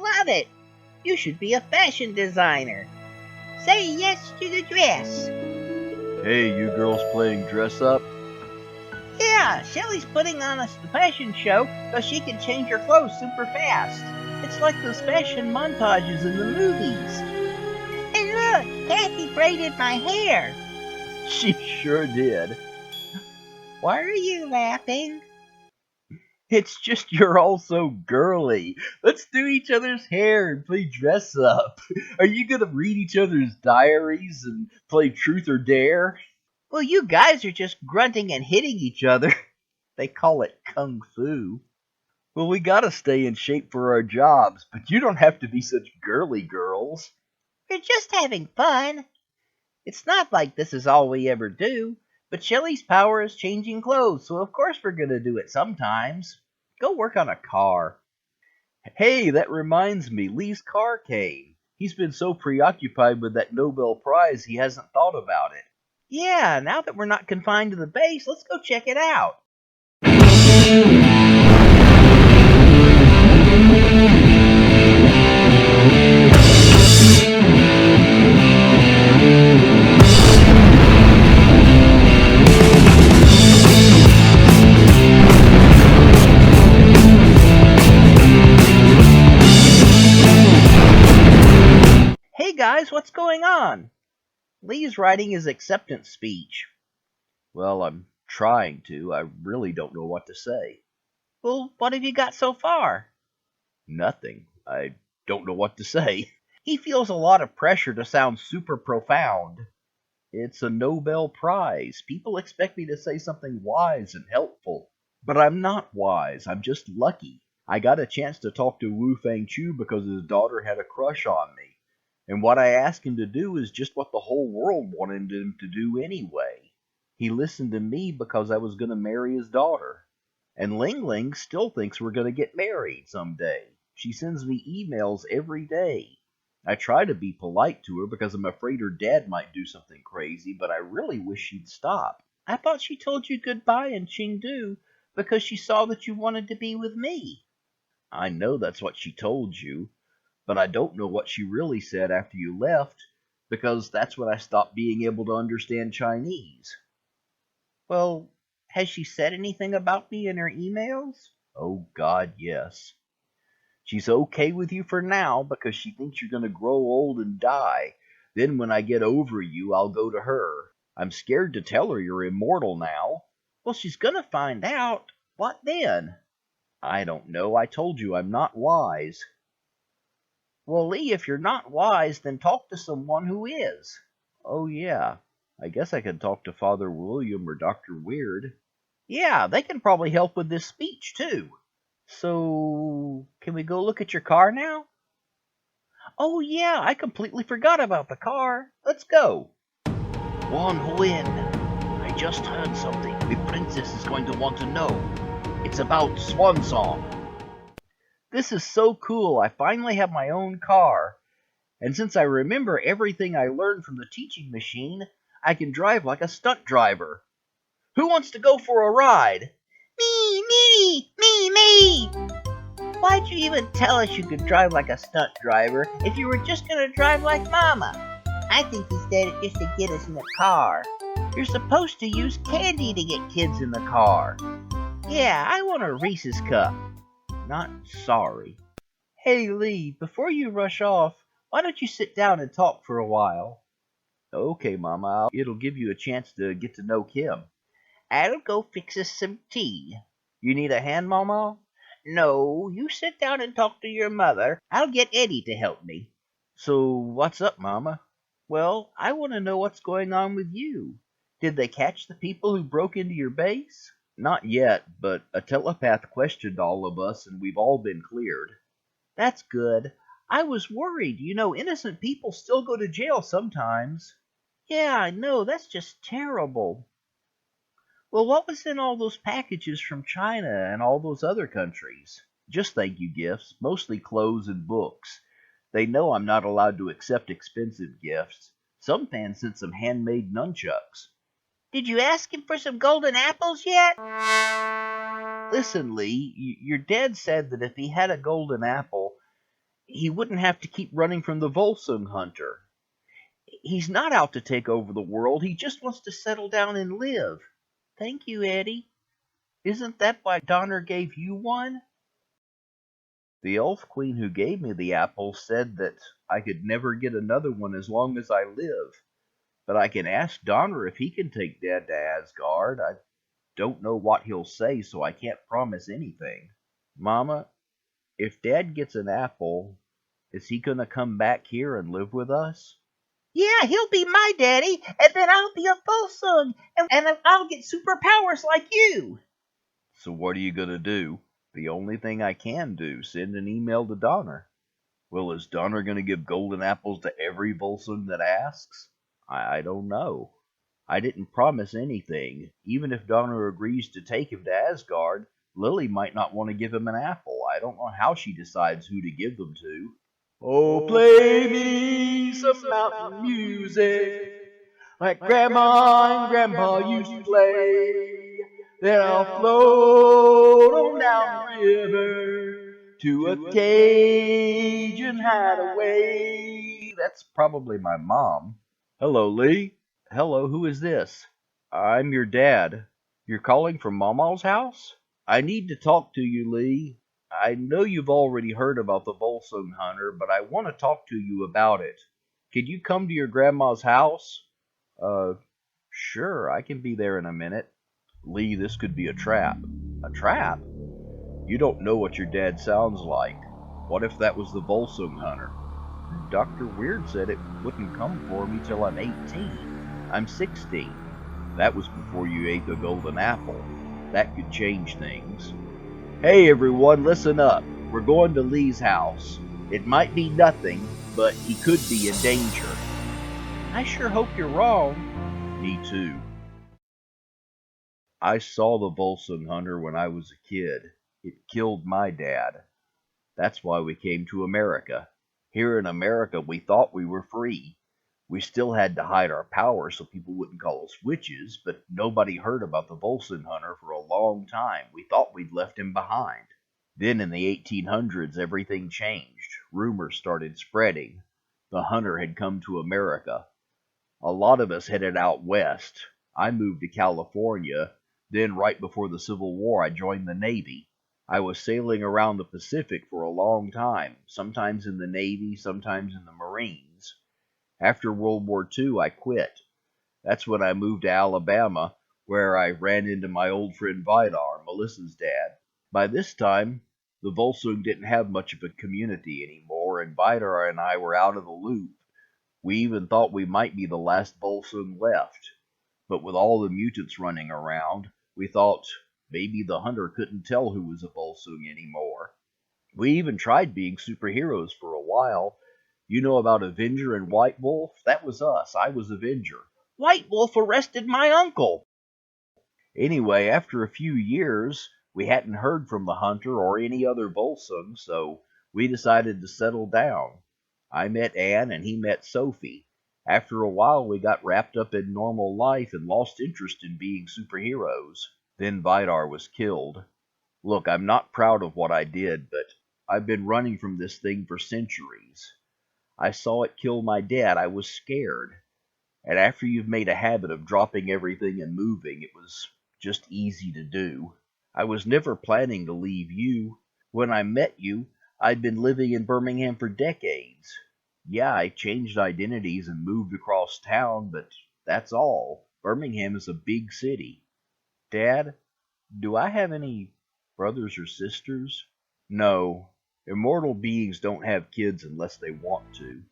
love it. You should be a fashion designer. Say yes to the dress. Hey, you girls playing dress up? Yeah, Shelly's putting on a fashion show so she can change her clothes super fast. It's like those fashion montages in the movies. And look, Kathy braided my hair. She sure did. Why are you laughing? It's just you're all so girly. Let's do each other's hair and play dress up. Are you gonna read each other's diaries and play truth or dare? Well, you guys are just grunting and hitting each other. They call it kung fu. Well, we gotta stay in shape for our jobs, but you don't have to be such girly girls. We're just having fun. It's not like this is all we ever do, but Shelly's power is changing clothes, so of course we're gonna do it sometimes. Go work on a car. Hey, that reminds me, Lee's car came. He's been so preoccupied with that Nobel Prize he hasn't thought about it. Yeah, now that we're not confined to the base, let's go check it out. Hey guys, what's going on? Lee's writing his acceptance speech. Well, I'm trying to. I really don't know what to say. Well, what have you got so far? Nothing. I don't know what to say. He feels a lot of pressure to sound super profound. It's a Nobel Prize. People expect me to say something wise and helpful. But I'm not wise. I'm just lucky. I got a chance to talk to Wu Fangchu because his daughter had a crush on me. And what I asked him to do is just what the whole world wanted him to do anyway. He listened to me because I was going to marry his daughter. And Ling Ling still thinks we're going to get married someday. She sends me emails every day. I try to be polite to her because I'm afraid her dad might do something crazy, but I really wish she'd stop. I thought she told you goodbye in Chengdu because she saw that you wanted to be with me. I know that's what she told you, but I don't know what she really said after you left, because that's when I stopped being able to understand Chinese. Well, has she said anything about me in her emails? Oh, God, yes. She's okay with you for now because she thinks you're going to grow old and die. Then when I get over you, I'll go to her. I'm scared to tell her you're immortal now. Well, she's going to find out. What then? I don't know. I told you I'm not wise. Well, Lee, if you're not wise, then talk to someone who is. Oh, yeah. I guess I could talk to Father William or Dr. Weird. Yeah, they can probably help with this speech, too. So, can we go look at your car now? Oh, yeah, I completely forgot about the car. Let's go. Wan Huin, I just heard something the princess is going to want to know. It's about Swan Song. This is so cool. I finally have my own car. And since I remember everything I learned from the teaching machine, I can drive like a stunt driver. Who wants to go for a ride? Me! Why'd you even tell us you could drive like a stunt driver if you were just gonna drive like Mama? I think he said it just to get us in the car. You're supposed to use candy to get kids in the car. Yeah, I want a Reese's cup. Not sorry. Hey, Lee, before you rush off, why don't you sit down and talk for a while? Okay, Mama. It'll give you a chance to get to know Kim. I'll go fix us some tea. You need a hand, Mama? No, you sit down and talk to your mother. I'll get Eddie to help me. So, what's up, Mama? Well, I want to know what's going on with you. Did they catch the people who broke into your base? Not yet, but a telepath questioned all of us, and we've all been cleared. That's good. I was worried. You know, innocent people still go to jail sometimes. Yeah, I know. That's just terrible. Well, what was in all those packages from China and all those other countries? Just thank you gifts, mostly clothes and books. They know I'm not allowed to accept expensive gifts. Some fans sent some handmade nunchucks. Did you ask him for some golden apples yet? Listen, Lee, your dad said that if he had a golden apple, He wouldn't have to keep running from the Volsung Hunter. He's not out to take over the world. He just wants to settle down and live. Thank you, Eddie. Isn't that why Donner gave you one? The elf queen who gave me the apple said that I could never get another one as long as I live. But I can ask Donner if he can take Dad to Asgard. I don't know what he'll say, so I can't promise anything. Mama, if Dad gets an apple, is he gonna come back here and live with us? Yeah, he'll be my daddy, and then I'll be a Volsung, and I'll get superpowers like you. So what are you gonna do? The only thing I can do, send an email to Donner. Well, is Donner gonna give golden apples to every Volsung that asks? I don't know. I didn't promise anything. Even if Donner agrees to take him to Asgard, Lily might not want to give him an apple. I don't know how she decides who to give them to. Oh, play me some mountain music, like Grandma and Grandpa used to play. Then I'll float on down the river to a Cajun hideaway. That's probably my mom. Hello, Lee. Hello, who is this? I'm your dad. You're calling from Mama's house? I need to talk to you, Lee. I know you've already heard about the Volsung Hunter, but I want to talk to you about it. Could you come to your grandma's house? Sure, I can be there in a minute. Lee, this could be a trap. A trap? You don't know what your dad sounds like. What if that was the Volsung Hunter? Dr. Weird said it wouldn't come for me till I'm 18. I'm 16. That was before you ate the golden apple. That could change things. Hey everyone, listen up. We're going to Lee's house. It might be nothing, but he could be in danger. I sure hope you're wrong. Me too. I saw the Volsung Hunter when I was a kid. It killed my dad. That's why we came to America. Here in America, we thought we were free. We still had to hide our power so people wouldn't call us witches, but nobody heard about the Volsung Hunter for a long time. We thought we'd left him behind. Then in the 1800s, everything changed. Rumors started spreading. The hunter had come to America. A lot of us headed out west. I moved to California. Then, right before the Civil War, I joined the Navy. I was sailing around the Pacific for a long time, sometimes in the Navy, sometimes in the Marines. After World War II, I quit. That's when I moved to Alabama, where I ran into my old friend Vidar, Melissa's dad. By this time, the Volsung didn't have much of a community anymore, and Vidar and I were out of the loop. We even thought we might be the last Volsung left. But with all the mutants running around, we thought maybe the hunter couldn't tell who was a Volsung anymore. We even tried being superheroes for a while. You know about Avenger and White Wolf? That was us. I was Avenger. White Wolf arrested my uncle. Anyway, after a few years, we hadn't heard from the hunter or any other Volsung, so we decided to settle down. I met Anne and he met Sophie. After a while, we got wrapped up in normal life and lost interest in being superheroes. Then Vidar was killed. Look, I'm not proud of what I did, but I've been running from this thing for centuries. I saw it kill my dad. I was scared. And after you've made a habit of dropping everything and moving, it was just easy to do. I was never planning to leave you. When I met you, I'd been living in Birmingham for decades. Yeah, I changed identities and moved across town, but that's all. Birmingham is a big city. Dad, do I have any brothers or sisters? No. Immortal beings don't have kids unless they want to.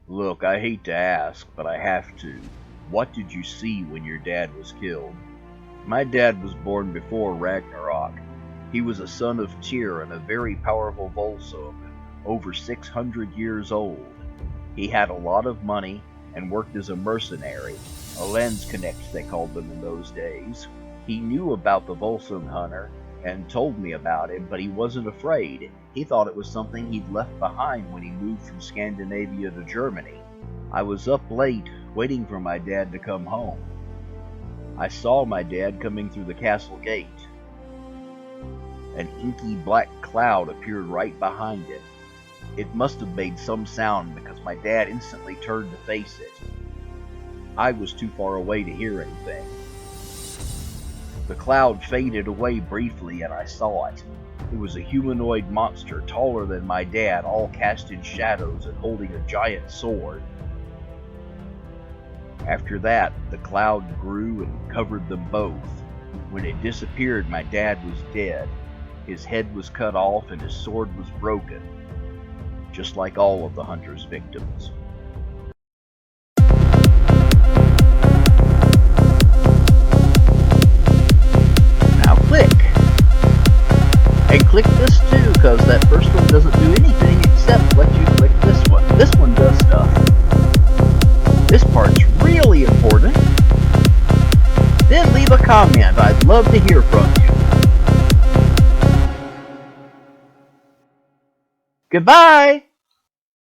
Look, I hate to ask, but I have to. What did you see when your dad was killed? My dad was born before Ragnarok. He was a son of Tyr and a very powerful Volsung, over 600 years old. He had a lot of money and worked as a mercenary, a Landsknecht they called them in those days. He knew about the Volsung Hunter and told me about him, but he wasn't afraid. He thought it was something he'd left behind when he moved from Scandinavia to Germany. I was up late, waiting for my dad to come home. I saw my dad coming through the castle gate. An inky black cloud appeared right behind him. It must have made some sound because my dad instantly turned to face it. I was too far away to hear anything. The cloud faded away briefly and I saw it. It was a humanoid monster taller than my dad, all cast in shadows and holding a giant sword. After that, the cloud grew and covered them both. When it disappeared, my dad was dead. His head was cut off and his sword was broken, just like all of the hunter's victims. Now click! And click this too, because that first one doesn't do anything except let you click this one. This one does stuff. This part's really important. Then leave a comment. I'd love to hear from you. Goodbye!